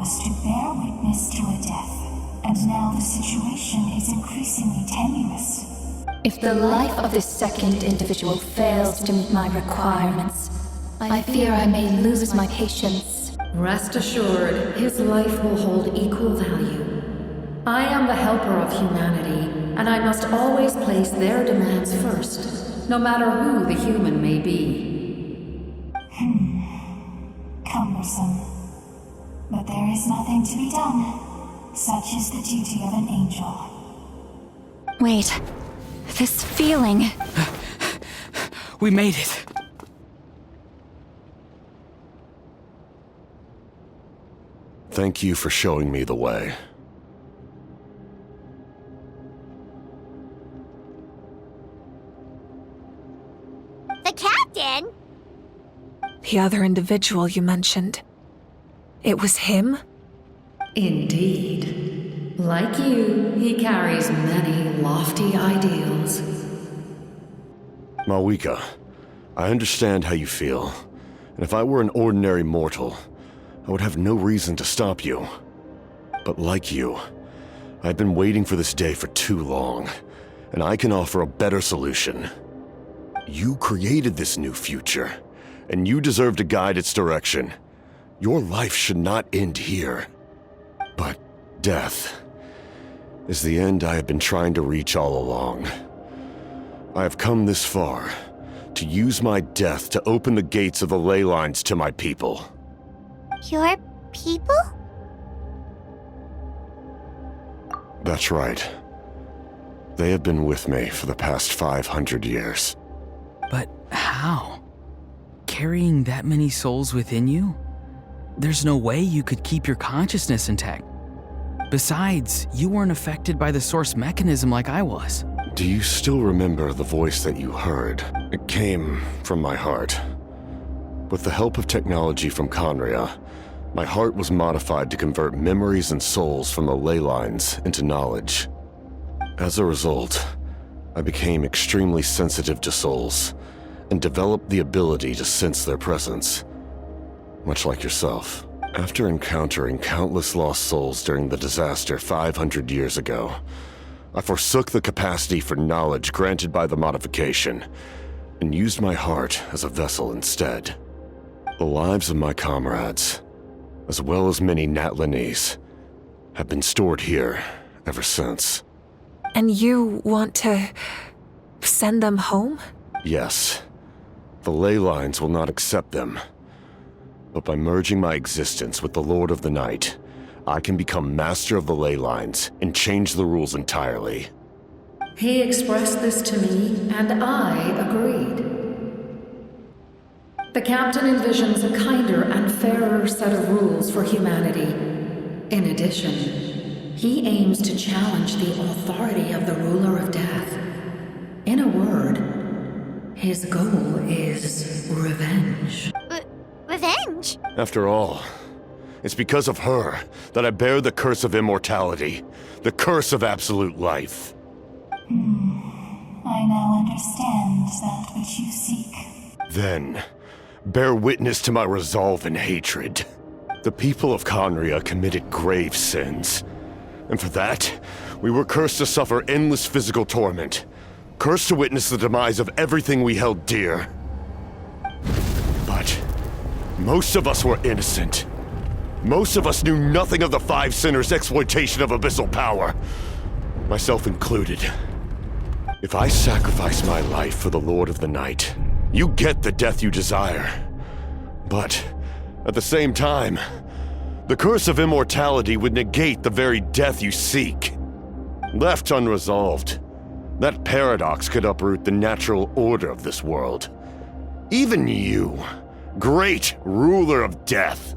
was to bear witness to a death, and now the situation is increasingly tenuous. If the life of this second individual fails to meet my requirements, I fear I may lose my patience. Rest assured, his life will hold equal value. I am the helper of humanity, and I must always place their demands first, no matter who the human may be. Cumbersome. But there is nothing to be done. Such is the duty of an angel. Wait. This feeling... We made it. Thank you for showing me the way. The captain? The other individual you mentioned. It was him? Indeed. Like you, he carries many lofty ideals. Malwika, I understand how you feel, and if I were an ordinary mortal, I would have no reason to stop you. But like you, I've been waiting for this day for too long, and I can offer a better solution. You created this new future, and you deserve to guide its direction. Your life should not end here. But death is the end I have been trying to reach all along. I have come this far to use my death to open the gates of the ley lines to my people. Your people? That's right. They have been with me for the past 500 years. But how? Carrying that many souls within you? There's no way you could keep your consciousness intact. Besides, you weren't affected by the source mechanism like I was. Do you still remember the voice that you heard? It came from my heart. With the help of technology from Khaenri'ah, my heart was modified to convert memories and souls from the ley lines into knowledge. As a result, I became extremely sensitive to souls and developed the ability to sense their presence. Much like yourself. After encountering countless lost souls during the disaster 500 years ago, I forsook the capacity for knowledge granted by the modification and used my heart as a vessel instead. The lives of my comrades, as well as many Natlanese, have been stored here ever since. And you want to send them home? Yes. The ley lines will not accept them. But by merging my existence with the Lord of the Night, I can become master of the ley lines and change the rules entirely. He expressed this to me, and I agreed. The captain envisions a kinder and fairer set of rules for humanity. In addition, he aims to challenge the authority of the ruler of death. In a word, his goal is revenge. Revenge? After all, it's because of her that I bear the curse of immortality, the curse of absolute life. I now understand that which you seek. Then, bear witness to my resolve and hatred. The people of Khaenri'ah committed grave sins, and for that, we were cursed to suffer endless physical torment, cursed to witness the demise of everything we held dear. But most of us were innocent. Most of us knew nothing of the Five Sinners' exploitation of abyssal power, myself included. If I sacrifice my life for the Lord of the Night, you get the death you desire. But at the same time, the curse of immortality would negate the very death you seek. Left unresolved, that paradox could uproot the natural order of this world. Even you, great ruler of death,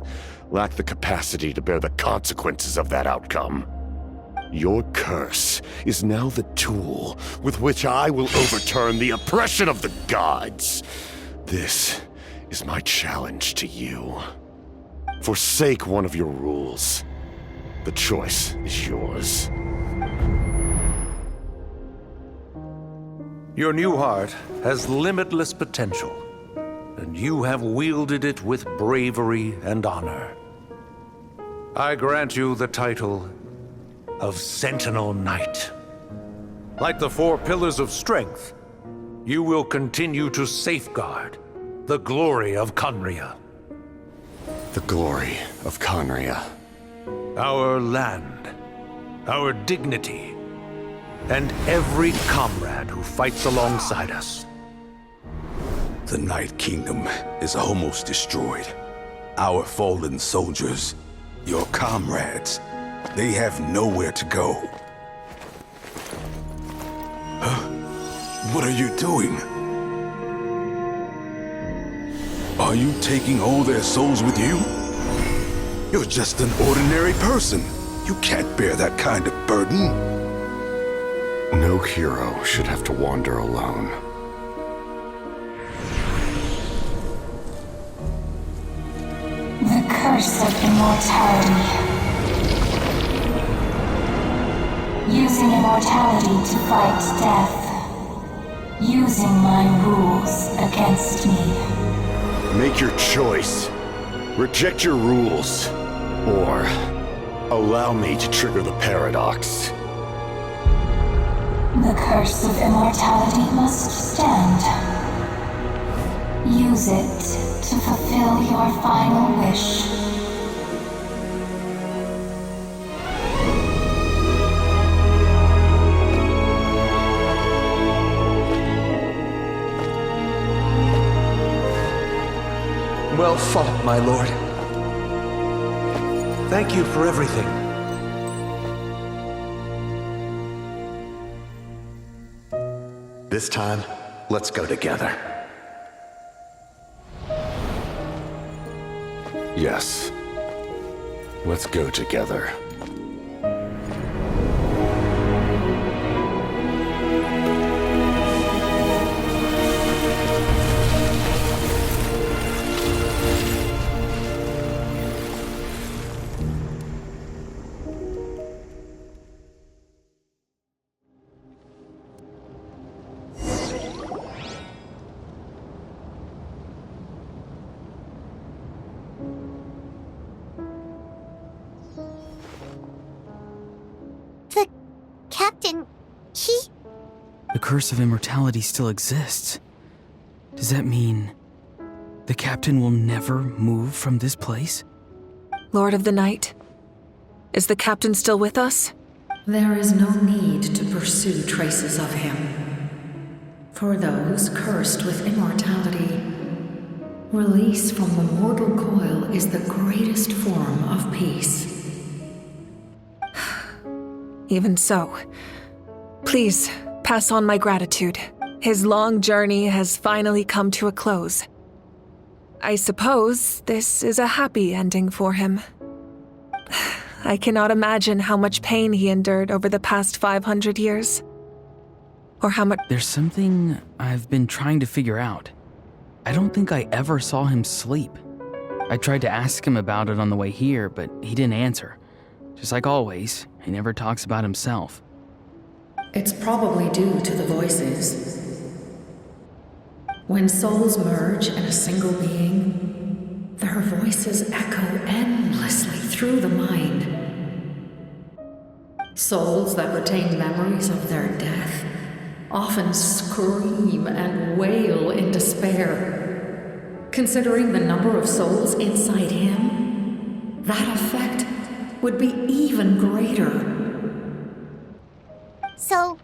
lack the capacity to bear the consequences of that outcome. Your curse is now the tool with which I will overturn the oppression of the gods. This is my challenge to you. Forsake one of your rules. The choice is yours. Your new heart has limitless potential, and you have wielded it with bravery and honor. I grant you the title of Sentinel Knight. Like the four pillars of strength, you will continue to safeguard the glory of Khaenri'ah. The glory of Khaenri'ah. Our land, our dignity, and every comrade who fights alongside us. The Night Kingdom is almost destroyed. Our fallen soldiers, your comrades, they have nowhere to go. Huh? What are you doing? Are you taking all their souls with you? You're just an ordinary person. You can't bear that kind of burden. No hero should have to wander alone. The curse of immortality. Using immortality to fight death. Using my rules against me. Make your choice. Reject your rules. Or allow me to trigger the paradox. The curse of immortality must stand. Use it to fulfill your final wish. Well fought, my lord. Thank you for everything. This time, let's go together. Yes. Let's go together. The captain, he... The curse of immortality still exists. Does that mean the captain will never move from this place? Lord of the Night, is the captain still with us? There is no need to pursue traces of him. For those cursed with immortality, release from the mortal coil is the greatest form of peace. Even so, please pass on my gratitude. His long journey has finally come to a close. I suppose this is a happy ending for him. I cannot imagine how much pain he endured over the past 500 years. Or how much— There's something I've been trying to figure out. I don't think I ever saw him sleep. I tried to ask him about it on the way here, but he didn't answer. Just like always, he never talks about himself. It's probably due to the voices. When souls merge in a single being, their voices echo endlessly through the mind. Souls that retain memories of their death often scream and wail in despair. Considering the number of souls inside him, that effect would be even greater. So,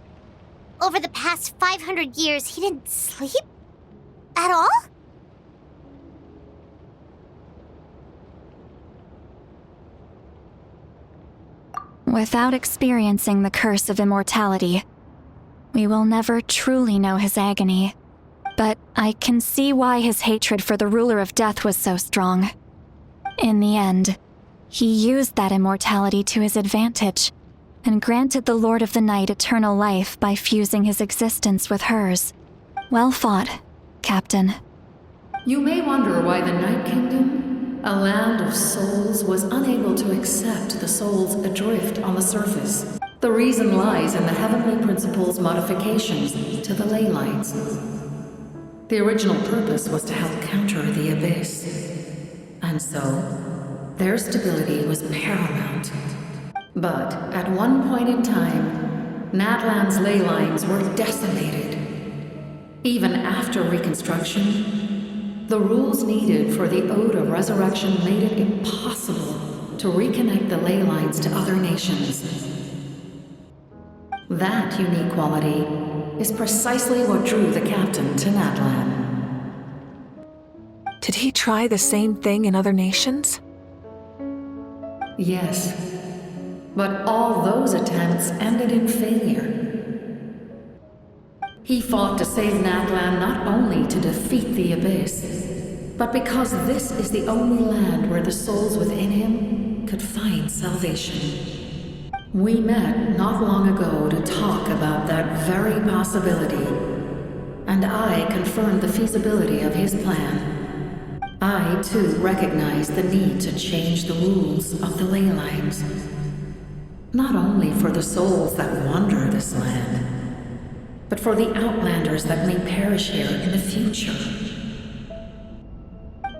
over the past 500 years, he didn't sleep? At all? Without experiencing the curse of immortality, we will never truly know his agony. But I can see why his hatred for the ruler of death was so strong. In the end, he used that immortality to his advantage, and granted the Lord of the Night eternal life by fusing his existence with hers. Well fought, Captain. You may wonder why the Night Kingdom, a land of souls, was unable to accept the souls adrift on the surface. The reason lies in the Heavenly Principle's modifications to the ley lights. The original purpose was to help counter the Abyss. And so, their stability was paramount. But at one point in time, Natlan's ley lines were decimated. Even after reconstruction, the rules needed for the Ode of Resurrection made it impossible to reconnect the ley lines to other nations. That unique quality is precisely what drew the captain to Natlan. Did he try the same thing in other nations? Yes, but all those attempts ended in failure. He fought to save Natlan not only to defeat the Abyss, but because this is the only land where the souls within him could find salvation. We met not long ago to talk about that very possibility, and I confirmed the feasibility of his plan. I, too, recognize the need to change the rules of the ley lines. Not only for the souls that wander this land, but for the outlanders that may perish here in the future.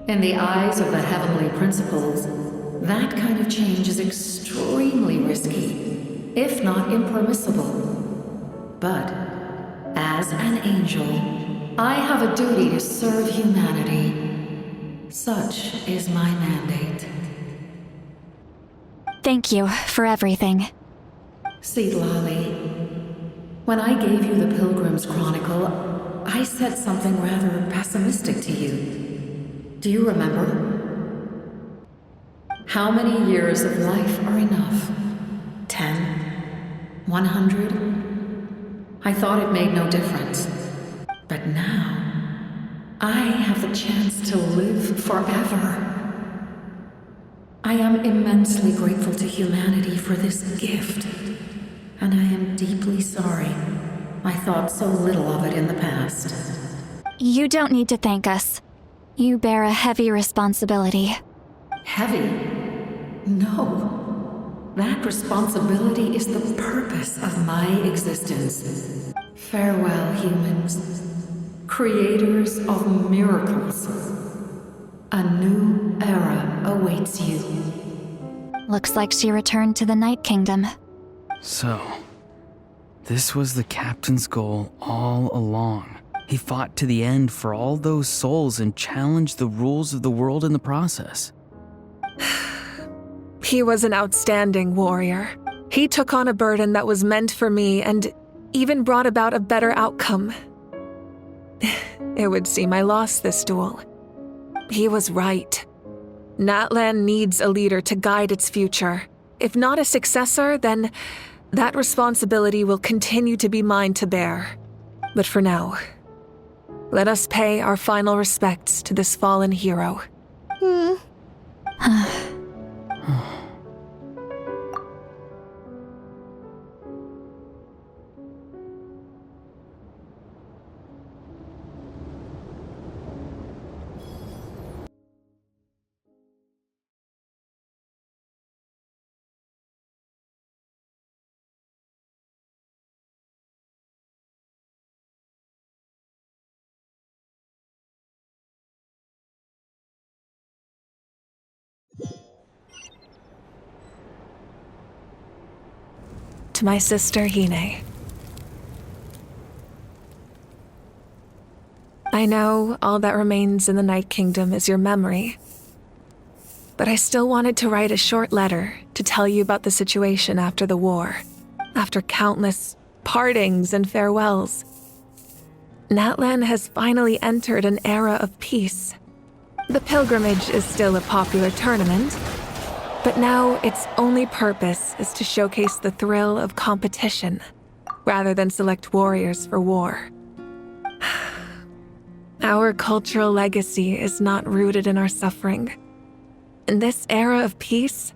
In the eyes of the heavenly principles, that kind of change is extremely risky, if not impermissible. But, as an angel, I have a duty to serve humanity. Such is my mandate. Thank you for everything. Citlali, when I gave you the Pilgrim's Chronicle, I said something rather pessimistic to you. Do you remember? How many years of life are enough? 10? 100? I thought it made no difference. But now, I have the chance to live forever. I am immensely grateful to humanity for this gift, and I am deeply sorry I thought so little of it in the past. You don't need to thank us. You bear a heavy responsibility. Heavy? No. That responsibility is the purpose of my existence. Farewell, humans. Creators of miracles. A new era awaits you. Looks like she returned to the Night Kingdom. So, this was the captain's goal all along. He fought to the end for all those souls and challenged the rules of the world in the process. He was an outstanding warrior. He took on a burden that was meant for me and even brought about a better outcome. It would seem I lost this duel. He was right. Natlan needs a leader to guide its future. If not a successor, then that responsibility will continue to be mine to bear. But for now, let us pay our final respects to this fallen hero. To my sister Hine. I know all that remains in the Night Kingdom is your memory, but I still wanted to write a short letter to tell you about the situation after the war, after countless partings and farewells. Natlan has finally entered an era of peace. The pilgrimage is still a popular tournament, but now its only purpose is to showcase the thrill of competition, rather than select warriors for war. Our cultural legacy is not rooted in our suffering. In this era of peace,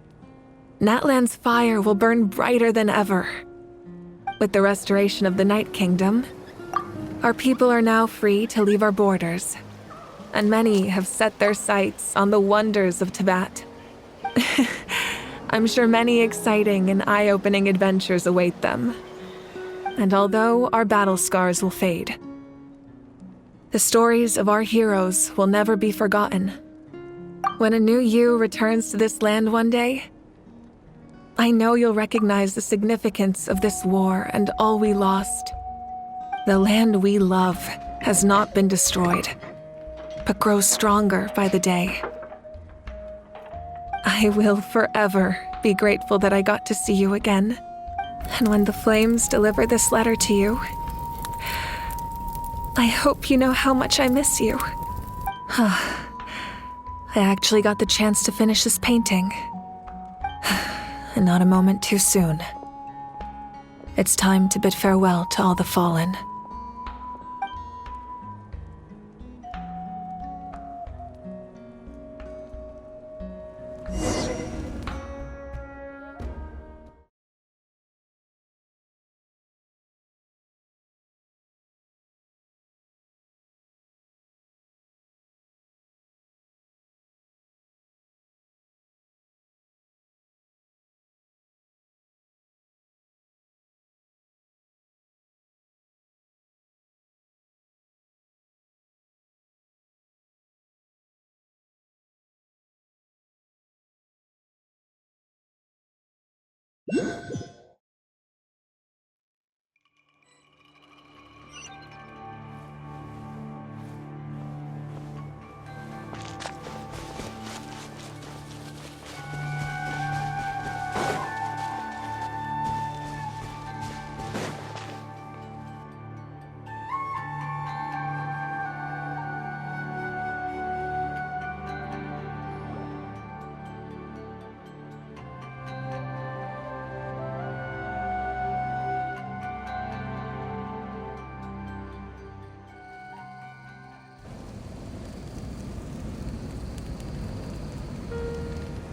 Natlan's fire will burn brighter than ever. With the restoration of the Night Kingdom, our people are now free to leave our borders, and many have set their sights on the wonders of Teyvat. I'm sure many exciting and eye-opening adventures await them. And although our battle scars will fade, the stories of our heroes will never be forgotten. When a new you returns to this land one day, I know you'll recognize the significance of this war and all we lost. The land we love has not been destroyed, but grows stronger by the day. I will forever be grateful that I got to see you again. And when the flames deliver this letter to you, I hope you know how much I miss you. I actually got the chance to finish this painting. And not a moment too soon. It's time to bid farewell to all the fallen.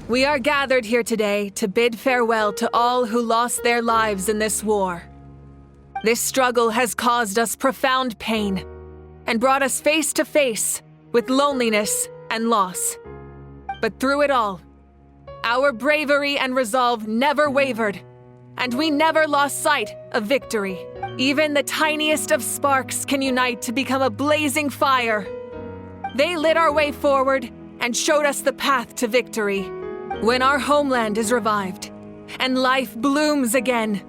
We are gathered here today to bid farewell to all who lost their lives in this war. This struggle has caused us profound pain and brought us face to face with loneliness and loss. But through it all, our bravery and resolve never wavered, and we never lost sight of victory. Even the tiniest of sparks can unite to become a blazing fire. They lit our way forward and showed us the path to victory. When our homeland is revived and life blooms again,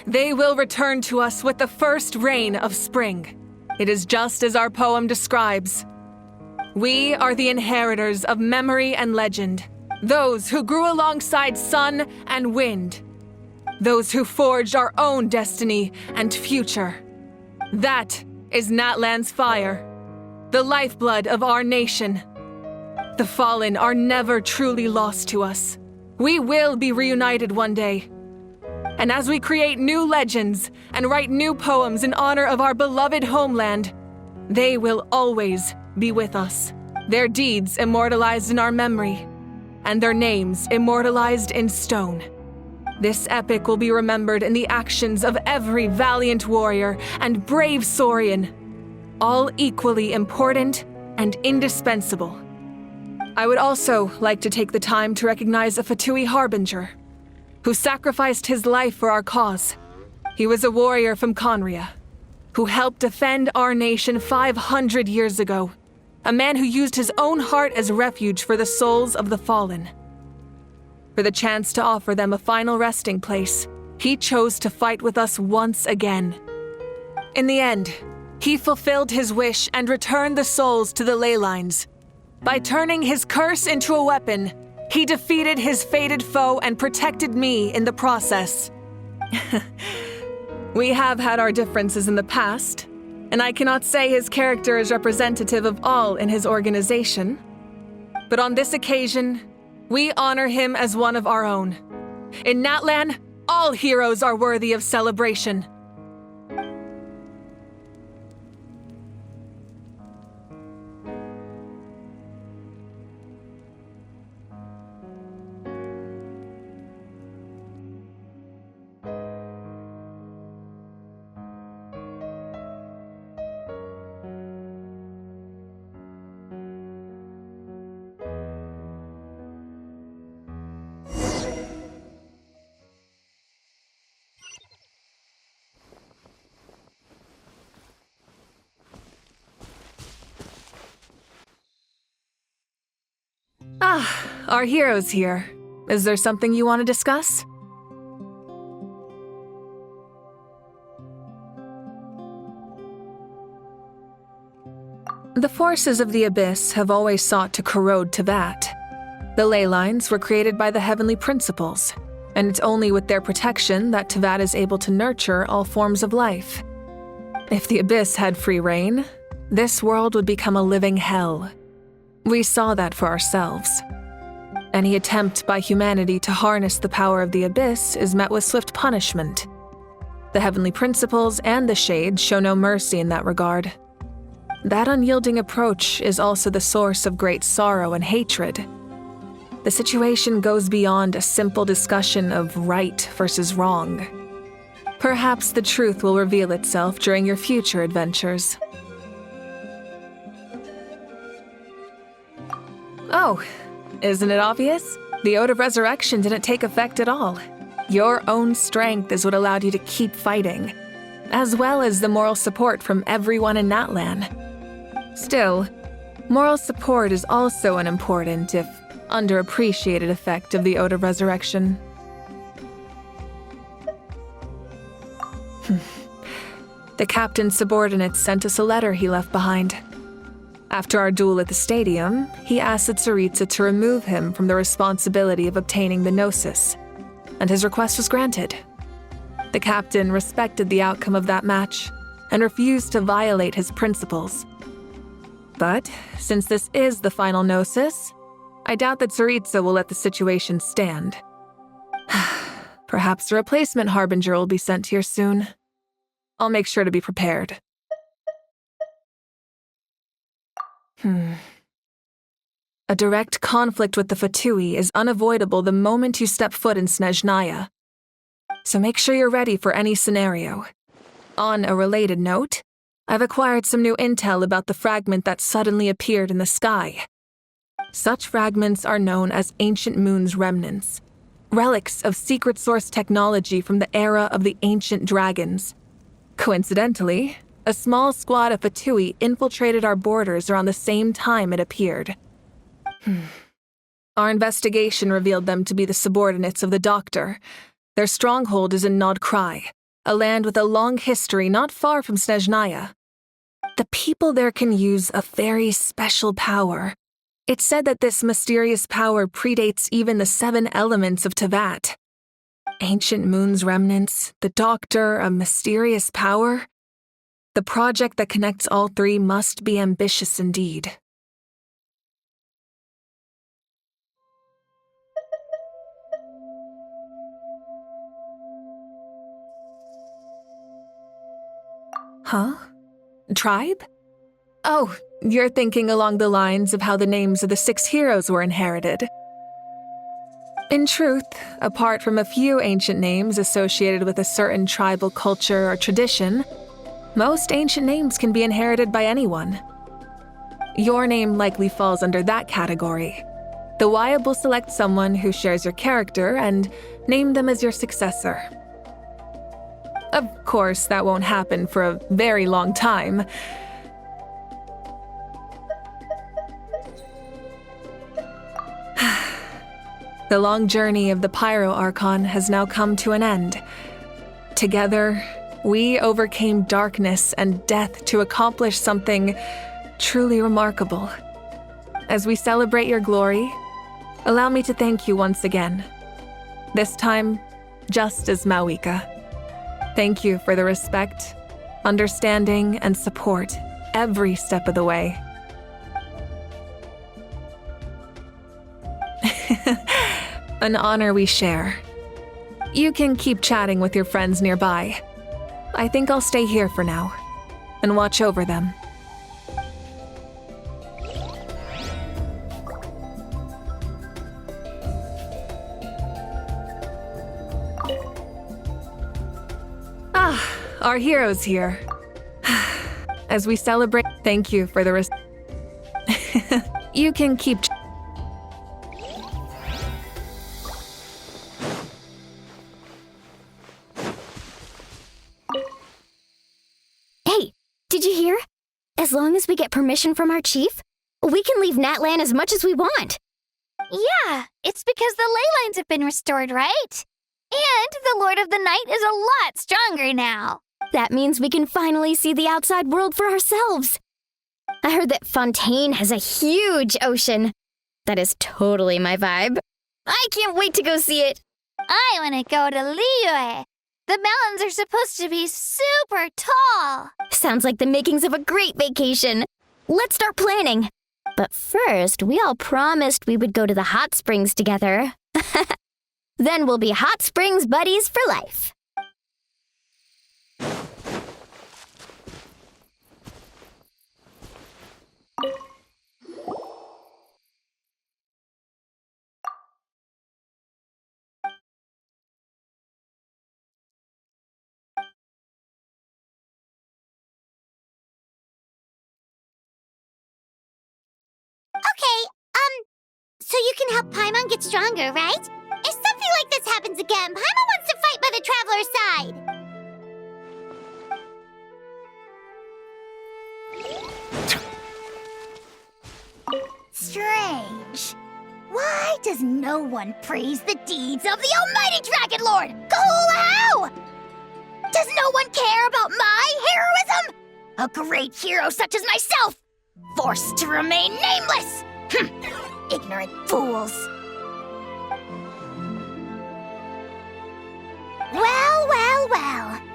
they will return to us with the first rain of spring. It is just as our poem describes. We are the inheritors of memory and legend, those who grew alongside sun and wind, those who forged our own destiny and future. That is Natlan's fire, the lifeblood of our nation. The fallen are never truly lost to us. We will be reunited one day. And as we create new legends and write new poems in honor of our beloved homeland, they will always be with us. Their deeds immortalized in our memory, and their names immortalized in stone. This epic will be remembered in the actions of every valiant warrior and brave Saurian, all equally important and indispensable. I would also like to take the time to recognize a Fatui Harbinger, who sacrificed his life for our cause. He was a warrior from Conria, who helped defend our nation 500 years ago, a man who used his own heart as refuge for the souls of the fallen. For the chance to offer them a final resting place, he chose to fight with us once again. In the end, he fulfilled his wish and returned the souls to the ley lines. By turning his curse into a weapon, he defeated his fated foe and protected me in the process. We have had our differences in the past, and I cannot say his character is representative of all in his organization. But on this occasion, we honor him as one of our own. In Natlan, all heroes are worthy of celebration. our heroes here. Is there something you want to discuss? The forces of the Abyss have always sought to corrode Teyvat. The ley lines were created by the Heavenly Principles, and it's only with their protection that Teyvat is able to nurture all forms of life. If the Abyss had free reign, this world would become a living hell. We saw that for ourselves. Any attempt by humanity to harness the power of the Abyss is met with swift punishment. The Heavenly Principles and the Shades show no mercy in that regard. That unyielding approach is also the source of great sorrow and hatred. The situation goes beyond a simple discussion of right versus wrong. Perhaps the truth will reveal itself during your future adventures. Oh, isn't it obvious? The Ode of Resurrection didn't take effect at all. Your own strength is what allowed you to keep fighting, as well as the moral support from everyone in Natlan. Still, moral support is also an important, if underappreciated, effect of the Ode of Resurrection. The captain's subordinates sent us a letter he left behind. After our duel at the stadium, he asked Tsaritsa to remove him from the responsibility of obtaining the Gnosis, and his request was granted. The captain respected the outcome of that match and refused to violate his principles. But since this is the final Gnosis, I doubt that Tsaritsa will let the situation stand. Perhaps a replacement Harbinger will be sent here soon. I'll make sure to be prepared. A direct conflict with the Fatui is unavoidable the moment you step foot in Snezhnaya. So make sure you're ready for any scenario. On a related note, I've acquired some new intel about the fragment that suddenly appeared in the sky. Such fragments are known as Ancient Moon's Remnants, relics of secret source technology from the era of the Ancient Dragons. Coincidentally, a small squad of Fatui infiltrated our borders around the same time it appeared. Our investigation revealed them to be the subordinates of the Doctor. Their stronghold is in Nod Krai, a land with a long history not far from Snezhnaya. The people there can use a very special power. It's said that this mysterious power predates even the 7 elements of Teyvat. Ancient Moon's Remnants, the Doctor, a mysterious power? The project that connects all 3 must be ambitious indeed. Huh? Tribe? Oh, you're thinking along the lines of how the names of the 6 heroes were inherited. In truth, apart from a few ancient names associated with a certain tribal culture or tradition, most ancient names can be inherited by anyone. Your name likely falls under that category. The Wyab will select someone who shares your character and name them as your successor. Of course, that won't happen for a very long time. The long journey of the Pyro Archon has now come to an end. Together, we overcame darkness and death to accomplish something truly remarkable. As we celebrate your glory, allow me to thank you once again. This time, just as Mawika. Thank you for the respect, understanding, and support every step of the way. An honor we share. You can keep chatting with your friends nearby. I think I'll stay here for now and watch over them. Our hero's here. As we celebrate, thank you for the You can keep Hey, did you hear? As long as we get permission from our chief, we can leave Natlan as much as we want. Yeah, it's because the ley lines have been restored, right? And the Lord of the Night is a lot stronger now. That means we can finally see the outside world for ourselves. I heard that Fontaine has a huge ocean. That is totally my vibe. I can't wait to go see it. I want to go to Liyue. The mountains are supposed to be super tall. Sounds like the makings of a great vacation. Let's start planning. But first, we all promised we would go to the hot springs together. Then we'll be hot springs buddies for life. Okay, so you can help Paimon get stronger, right? If something like this happens again, Paimon wants to fight by the Traveler's side. Strange. Why does no one praise the deeds of the Almighty Dragon Lord, Kahoolahow? Does no one care about my heroism? A great hero such as myself, forced to remain nameless. Ignorant fools. Well,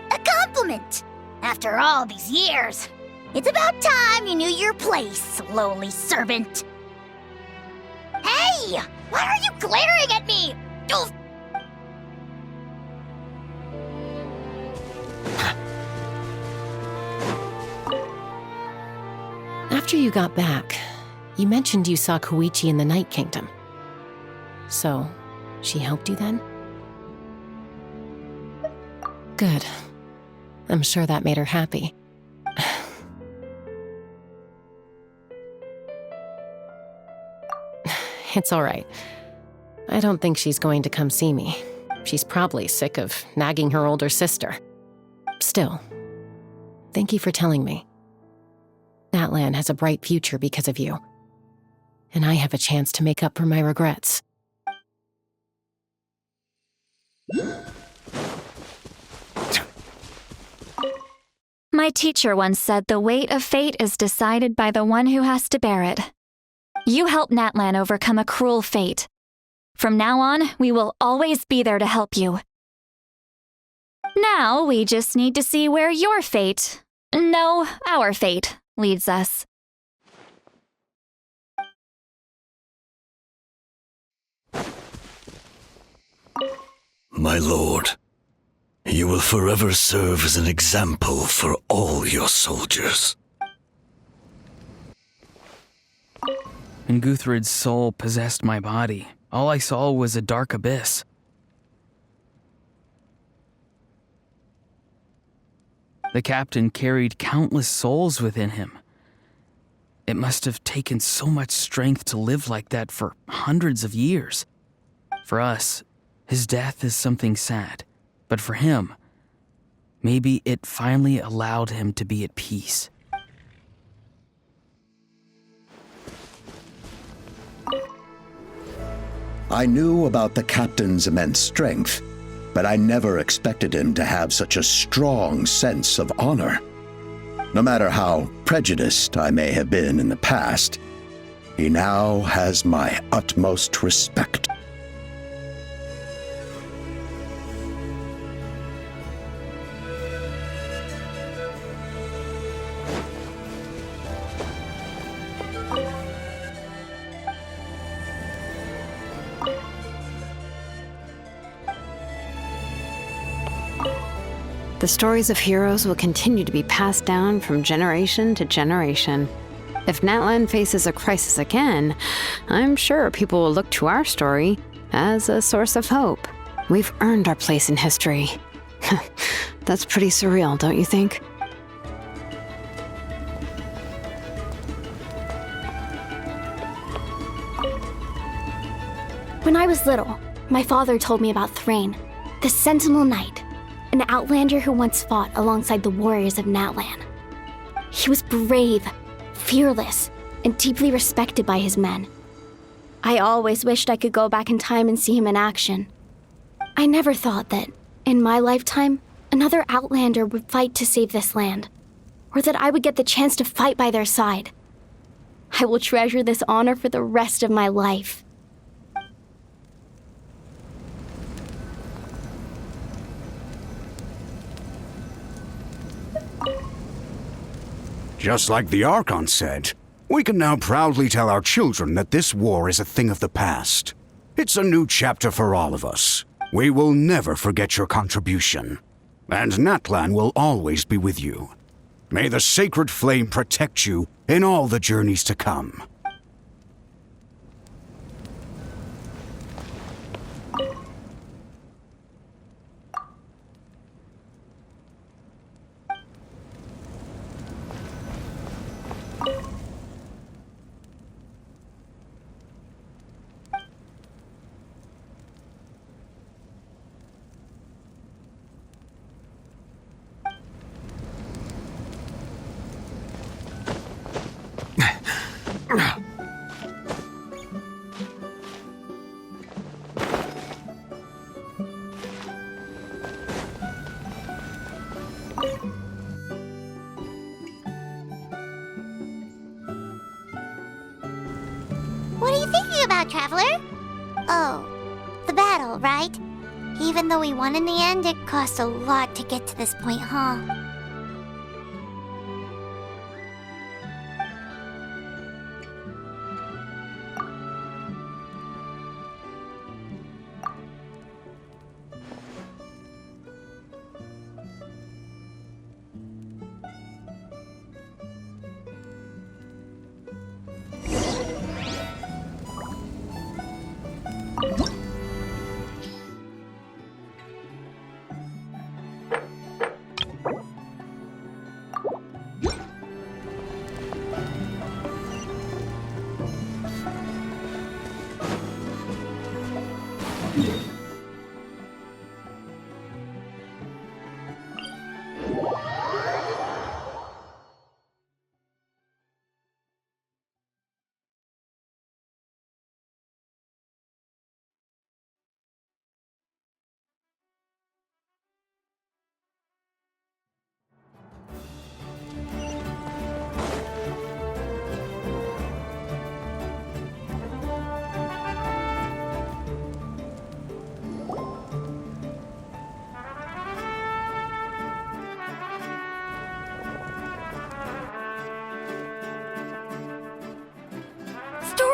a compliment. After all these years, it's about time you knew your place, lowly servant. Hey! Why are you glaring at me? Oof. After you got back, you mentioned you saw Koichi in the Night Kingdom. So, she helped you then? Good. I'm sure that made her happy. It's all right. I don't think she's going to come see me. She's probably sick of nagging her older sister. Still, thank you for telling me. Natlan has a bright future because of you. And I have a chance to make up for my regrets. My teacher once said the weight of fate is decided by the one who has to bear it. You helped Natlan overcome a cruel fate. From now on, we will always be there to help you. Now, we just need to see where your fate, no, our fate, leads us. My lord, you will forever serve as an example for all your soldiers. When Guthred's soul possessed my body, all I saw was a dark abyss. The captain carried countless souls within him. It must have taken so much strength to live like that for hundreds of years. For us, his death is something sad, but for him, maybe it finally allowed him to be at peace. I knew about the captain's immense strength, but I never expected him to have such a strong sense of honor. No matter how prejudiced I may have been in the past, he now has my utmost respect. The stories of heroes will continue to be passed down from generation to generation. If Natlan faces a crisis again, I'm sure people will look to our story as a source of hope. We've earned our place in history. That's pretty surreal, don't you think? When I was little, my father told me about Thrain, the Sentinel Knight, an outlander who once fought alongside the warriors of Natlan. He was brave, fearless, and deeply respected by his men. I always wished I could go back in time and see him in action. I never thought that, in my lifetime, another Outlander would fight to save this land, or that I would get the chance to fight by their side. I will treasure this honor for the rest of my life. Just like the Archon said, we can now proudly tell our children that this war is a thing of the past. It's a new chapter for all of us. We will never forget your contribution. And Natlan will always be with you. May the sacred flame protect you in all the journeys to come. What are you thinking about, Traveler? Oh, the battle, right? Even though we won in the end, it cost a lot to get to this point, huh?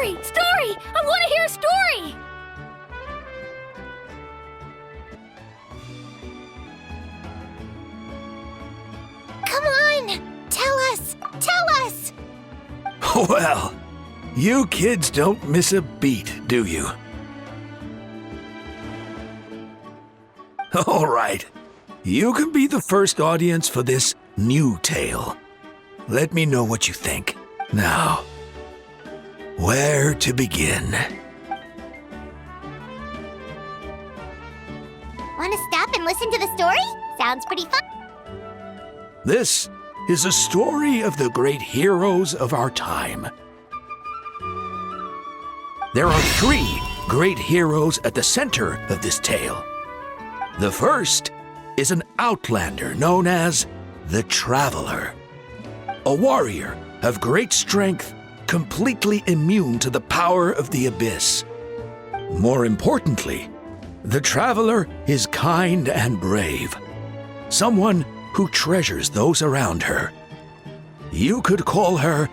Story! I want to hear a story! Come on! Tell us! Tell us! Well, you kids don't miss a beat, do you? All right. You can be the first audience for this new tale. Let me know what you think. Now, where to begin? Want to stop and listen to the story? Sounds pretty fun. This is a story of the great heroes of our time. There are 3 great heroes at the center of this tale. The first is an outlander known as the Traveler, a warrior of great strength, completely immune to the power of the abyss. More importantly, the Traveler is kind and brave, someone who treasures those around her. You could call her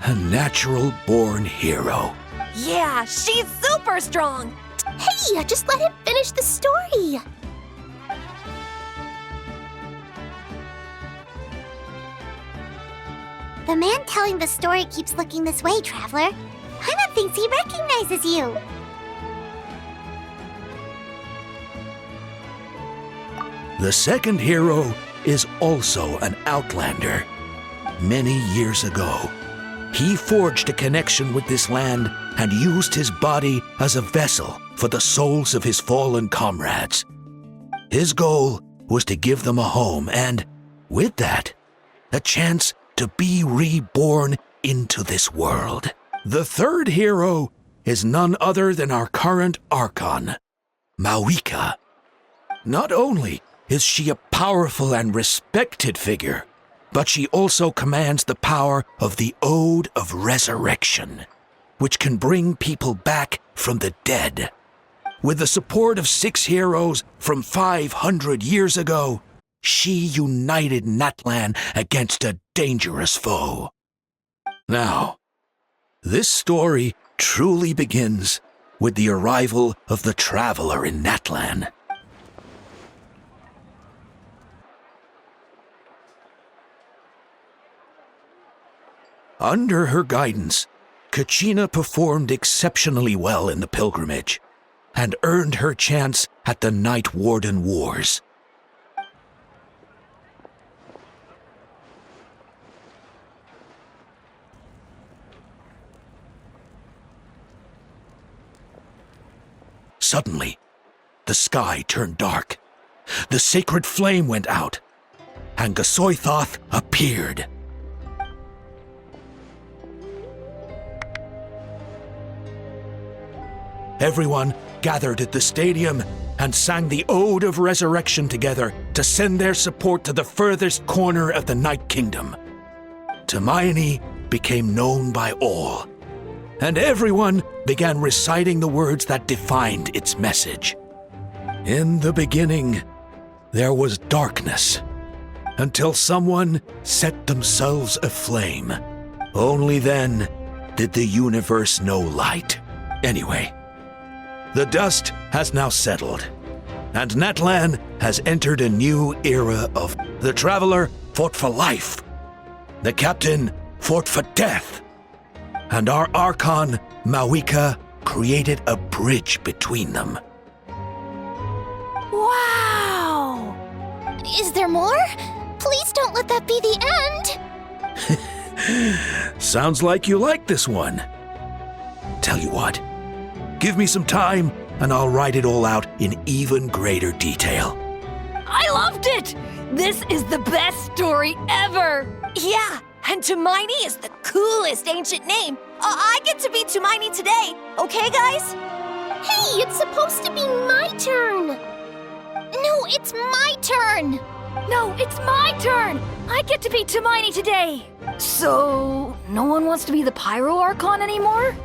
a natural-born hero. Yeah, she's super strong! Hey, just let him finish the story! The man telling the story keeps looking this way, Traveler. Paimon thinks he recognizes you. The second hero is also an outlander. Many years ago, he forged a connection with this land and used his body as a vessel for the souls of his fallen comrades. His goal was to give them a home and, with that, a chance to be reborn into this world. The third hero is none other than our current Archon, Mawika. Not only is she a powerful and respected figure, but she also commands the power of the Ode of Resurrection, which can bring people back from the dead. With the support of 6 heroes from 500 years ago, she united Natlan against a dangerous foe. Now, this story truly begins with the arrival of the Traveler in Natlan. Under her guidance, Kachina performed exceptionally well in the pilgrimage and earned her chance at the Night Warden Wars. Suddenly, the sky turned dark. The sacred flame went out, and Gasoithoth appeared. Everyone gathered at the stadium and sang the Ode of Resurrection together to send their support to the furthest corner of the Night Kingdom. Hermione became known by all, and everyone began reciting the words that defined its message. In the beginning, there was darkness, until someone set themselves aflame. Only then did the universe know light. Anyway, the dust has now settled, and Natlan has entered a new era of the Traveler fought for life, the Captain fought for death, and our Archon, Mawika, created a bridge between them. Wow! Is there more? Please don't let that be the end! Sounds like you like this one. Tell you what, give me some time and I'll write it all out in even greater detail. I loved it! This is the best story ever! Yeah, and Hermione is the coolest ancient name. I get to be Hermione today, okay, guys? Hey, it's supposed to be my turn! No, it's my turn! No, it's my turn! I get to be Hermione today! So, no one wants to be the Pyro Archon anymore?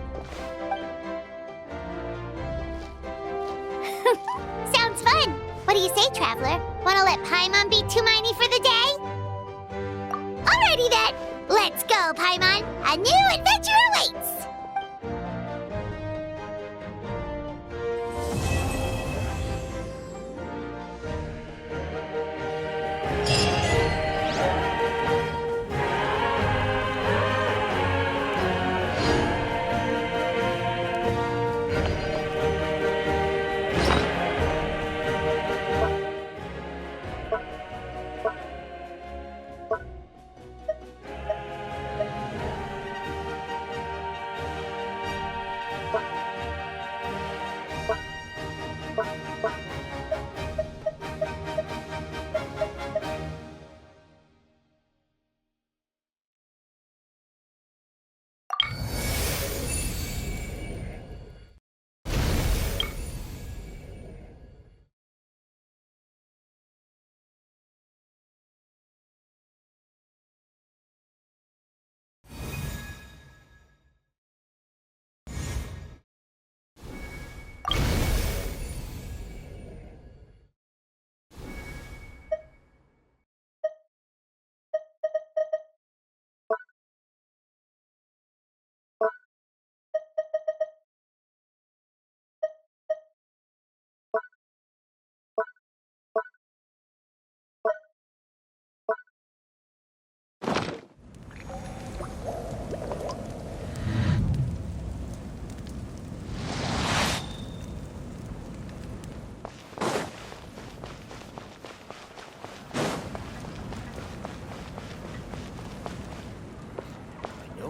Sounds fun! What do you say, Traveler? Wanna let Paimon be Hermione for the day? Alrighty then! Let's go, Paimon! A new adventure awaits!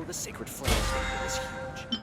The sacred flame statement is huge.